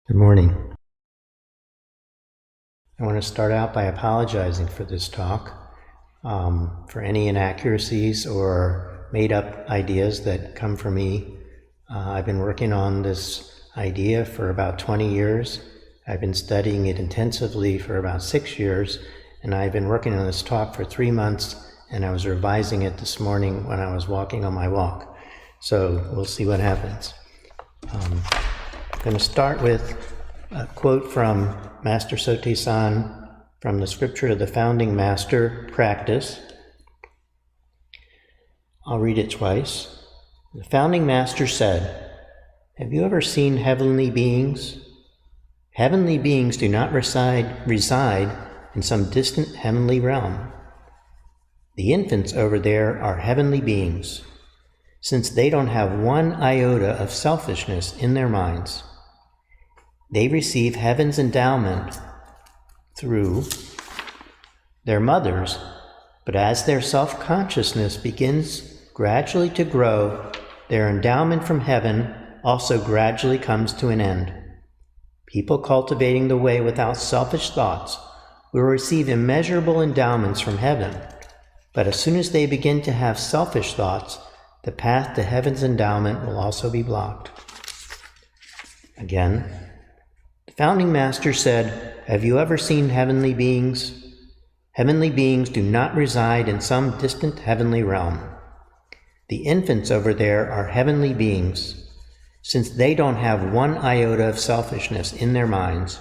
Good morning. I want to start out by apologizing for this talk, for any inaccuracies or made-up ideas that come from me. I've been working on this idea for about 20 years. I've been studying it intensively for about 6 years, and I've been working on this talk for 3 months, and I was revising it this morning when I was walking on my walk. So we'll see what happens. I'm going to start with a quote from Master Sotaesan from the scripture of the founding master, Practice. I'll read it twice. The founding master said, "Have you ever seen heavenly beings? Heavenly beings do not reside in some distant heavenly realm. The infants over there are heavenly beings, since they don't have one iota of selfishness in their minds. They receive heaven's endowment through their mothers, but as their self-consciousness begins gradually to grow, their endowment from heaven also gradually comes to an end. People cultivating the way without selfish thoughts will receive immeasurable endowments from heaven, but as soon as they begin to have selfish thoughts, the path to heaven's endowment will also be blocked." Again, the founding master said, "Have you ever seen heavenly beings? Heavenly beings do not reside in some distant heavenly realm. The infants over there are heavenly beings, since they don't have one iota of selfishness in their minds.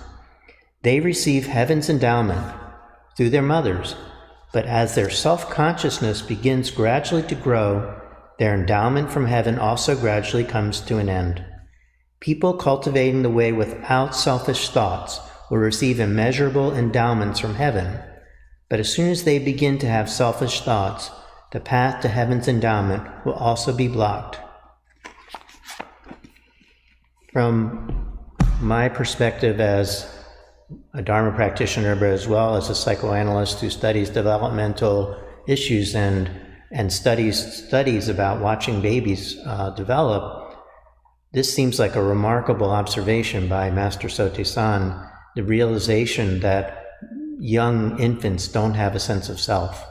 They receive heaven's endowment through their mothers, but as their self-consciousness begins gradually to grow, their endowment from heaven also gradually comes to an end. People cultivating the way without selfish thoughts will receive immeasurable endowments from heaven, but as soon as they begin to have selfish thoughts, the path to heaven's endowment will also be blocked." From my perspective as a Dharma practitioner, but as well as a psychoanalyst who studies developmental issues and studies about watching babies develop, this seems like a remarkable observation by Master Sotaesan, the realization that young infants don't have a sense of self.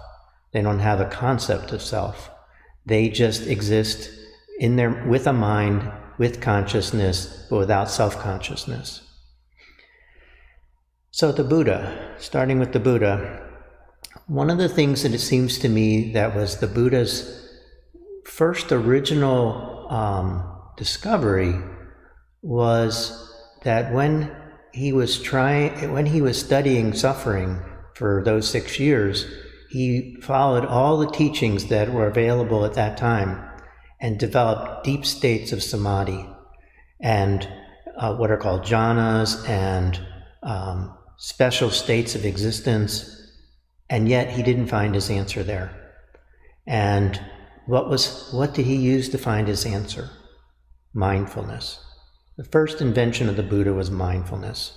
They don't have a concept of self. They just exist with a mind, with consciousness, but without self-consciousness. So the Buddha, starting with the Buddha, one of the things that it seems to me that was the Buddha's first original discovery was that when he was studying suffering for those 6 years, he followed all the teachings that were available at that time and developed deep states of samadhi and what are called jhanas and special states of existence, and yet he didn't find his answer there. And what did he use to find his answer? Mindfulness. The first invention of the Buddha was mindfulness.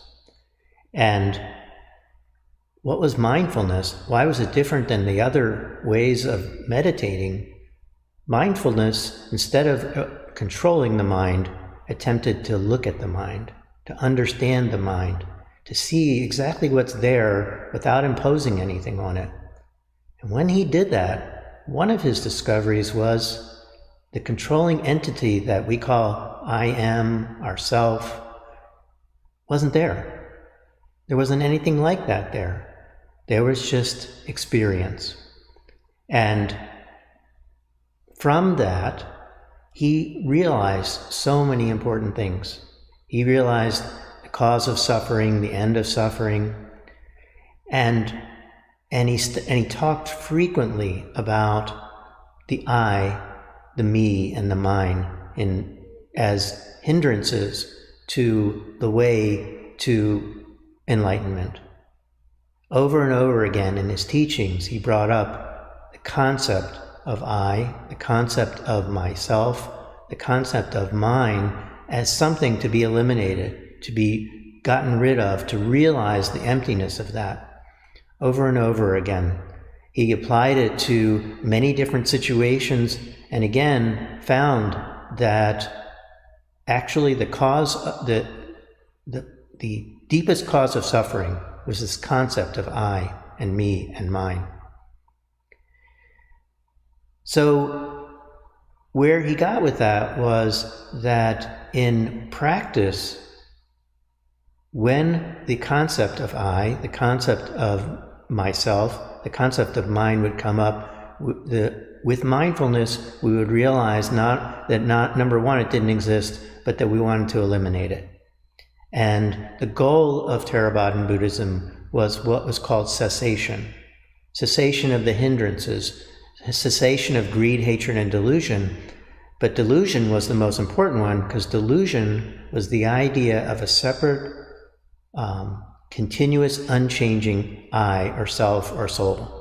And what was mindfulness? Why was it different than the other ways of meditating? Mindfulness, instead of controlling the mind, attempted to look at the mind, to understand the mind, to see exactly what's there without imposing anything on it. And when he did that, one of his discoveries was the controlling entity that we call I am, ourself, wasn't there. There wasn't anything like that there. There was just experience. And from that, he realized so many important things. He realized the cause of suffering, the end of suffering, and he talked frequently about the I, the me, and the mine as hindrances to the way to enlightenment. Over and over again in his teachings, he brought up the concept of I, the concept of myself, the concept of mine as something to be eliminated, to be gotten rid of, to realize the emptiness of that. Over and over again. He applied it to many different situations and again found that actually the cause, the deepest cause of suffering was this concept of I and me and mine. So where he got with that was that in practice, when the concept of I, the concept of myself, the concept of mine would come up, with mindfulness, we would realize number one, it didn't exist, but that we wanted to eliminate it. And the goal of Theravadan Buddhism was what was called cessation. Cessation of the hindrances, cessation of greed, hatred, and delusion. But delusion was the most important one, because delusion was the idea of a separate, continuous, unchanging I, or self, or soul.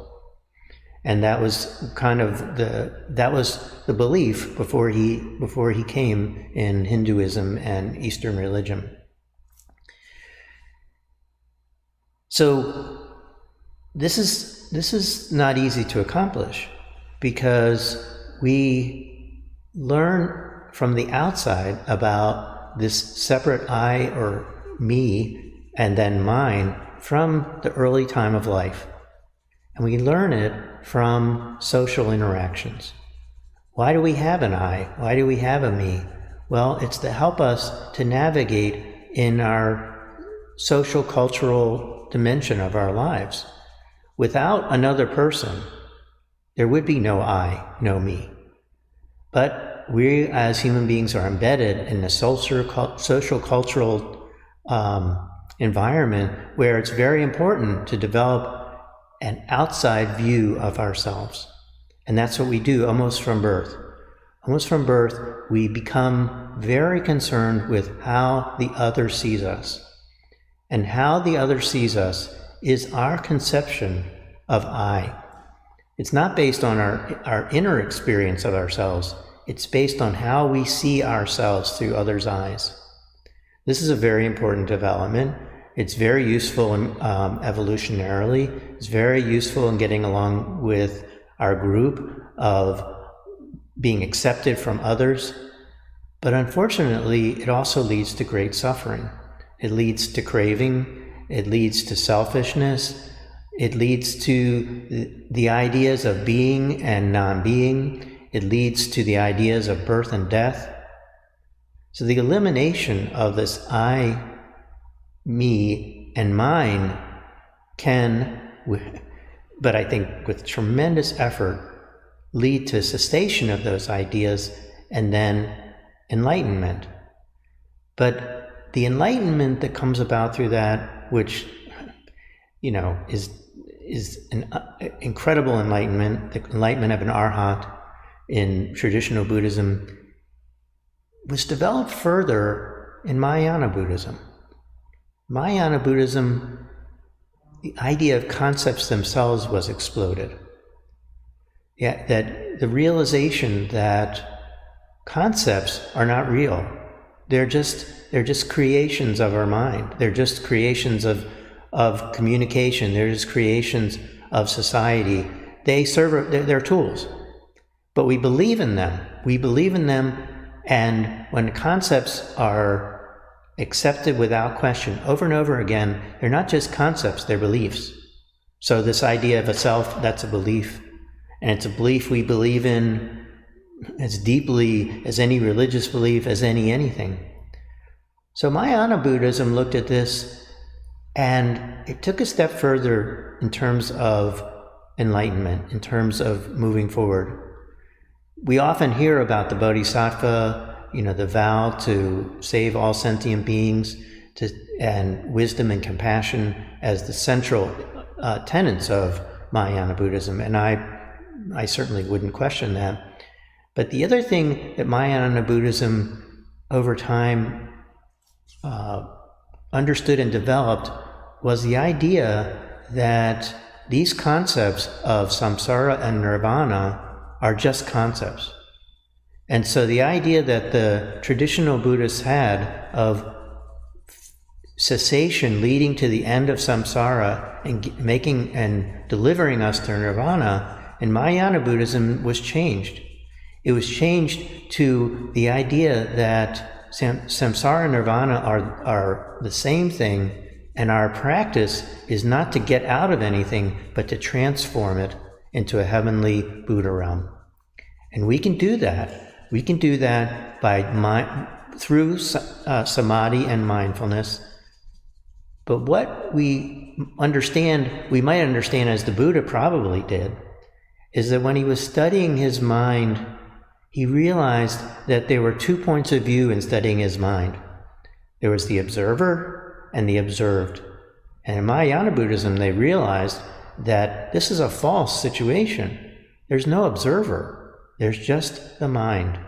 And that was kind of the belief before he came in Hinduism and Eastern religion. So this is not easy to accomplish, because we learn from the outside about this separate I or me and then mine from the early time of life. And we learn it from social interactions. Why do we have an I? Why do we have a me? Well, it's to help us to navigate in our social, cultural dimension of our lives. Without another person, there would be no I, no me. But we as human beings are embedded in a social, cultural environment where it's very important to develop an outside view of ourselves. And that's what we do almost from birth. Almost from birth, we become very concerned with how the other sees us. And how the other sees us is our conception of I. It's not based on our inner experience of ourselves. It's based on how we see ourselves through others' eyes. This is a very important development. It's very useful evolutionarily. It's very useful in getting along with our group, of being accepted from others. But unfortunately, it also leads to great suffering. It leads to craving. It leads to selfishness. It leads to the ideas of being and non-being. It leads to the ideas of birth and death. So the elimination of this I, me, and mine can, but I think with tremendous effort, lead to cessation of those ideas and then enlightenment. But the enlightenment that comes about through that, which, is an incredible enlightenment, the enlightenment of an arhat in traditional Buddhism, was developed further in Mahayana Buddhism. Mahayana Buddhism, the idea of concepts themselves was exploded. Yeah, that the realization that concepts are not real. They're just creations of our mind. They're just creations of communication. They're just creations of society. They're tools. But we believe in them. We believe in them, and when concepts are accepted without question over and over again, they're not just concepts, they're beliefs. So this idea of a self, that's a belief. And it's a belief we believe in as deeply as any religious belief, as anything. So Mahayana Buddhism looked at this, and it took a step further in terms of enlightenment, in terms of moving forward. We often hear about the bodhisattva, the vow to save all sentient beings, and wisdom and compassion as the central tenets of Mahayana Buddhism, and I certainly wouldn't question that. But the other thing that Mahayana Buddhism over time understood and developed was the idea that these concepts of samsara and nirvana are just concepts. And so the idea that the traditional Buddhists had of cessation leading to the end of samsara and making and delivering us to nirvana in Mahayana Buddhism was changed. It was changed to the idea that samsara and nirvana are the same thing, and our practice is not to get out of anything, but to transform it into a heavenly Buddha realm. And we can do that. We can do that through samadhi and mindfulness. But what we might understand as the Buddha probably did, is that when he was studying his mind, he realized that there were 2 points of view in studying his mind. There was the observer and the observed. And in Mahayana Buddhism, they realized that this is a false situation. There's no observer. There's just the mind.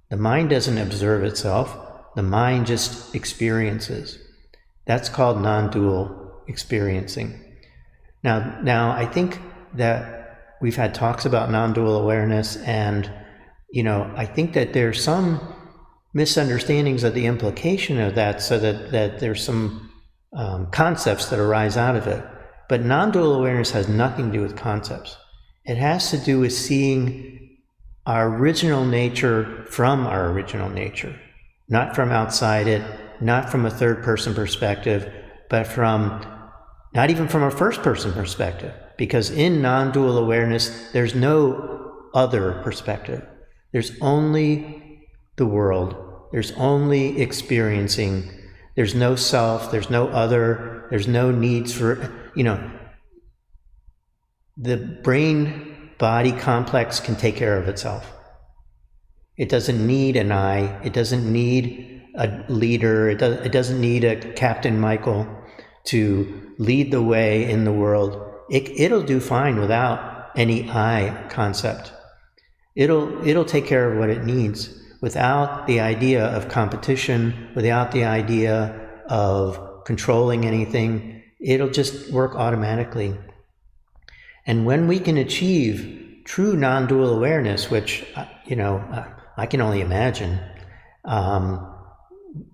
The mind doesn't observe itself. The mind just experiences. That's called non-dual experiencing. Now I think that we've had talks about non-dual awareness, and I think that there's some misunderstandings of the implication of that, so that there's some concepts that arise out of it. But non-dual awareness has nothing to do with concepts. It has to do with seeing our original nature from our original nature, not from outside it, not from a third-person perspective, but not even from a first-person perspective. Because in non-dual awareness, there's no other perspective. There's only the world. There's only experiencing. There's no self. There's no other. There's no needs for, the brain-body complex can take care of itself. It doesn't need an I. It doesn't need a leader. It doesn't need a Captain Michael to lead the way in the world. It'll do fine without any I concept. It'll take care of what it needs without the idea of competition, without the idea of controlling anything. It'll just work automatically. And when we can achieve true non-dual awareness, which, I can only imagine,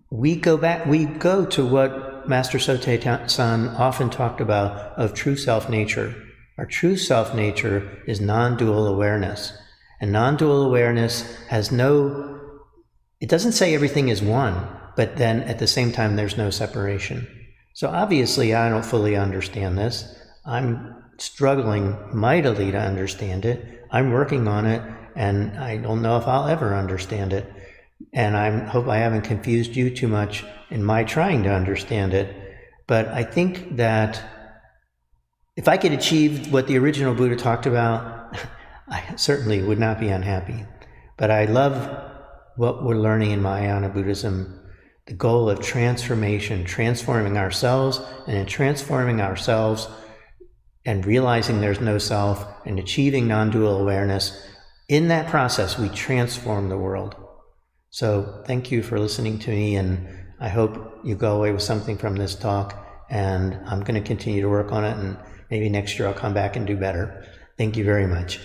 we go to what Master Sotae-san often talked about of true self-nature. Our true self-nature is non-dual awareness. And non-dual awareness it doesn't say everything is one, but then at the same time there's no separation. So obviously I don't fully understand this. I'm struggling mightily to understand it. I'm working on it, and I don't know if I'll ever understand it. And I hope I haven't confused you too much in my trying to understand it. But I think that if I could achieve what the original Buddha talked about, I certainly would not be unhappy. But I love what we're learning in Mahayana Buddhism, the goal of transformation, transforming ourselves, and in transforming ourselves and realizing there's no self and achieving non-dual awareness. In that process, we transform the world. So thank you for listening to me, and I hope you go away with something from this talk, and I'm going to continue to work on it, and maybe next year I'll come back and do better. Thank you very much.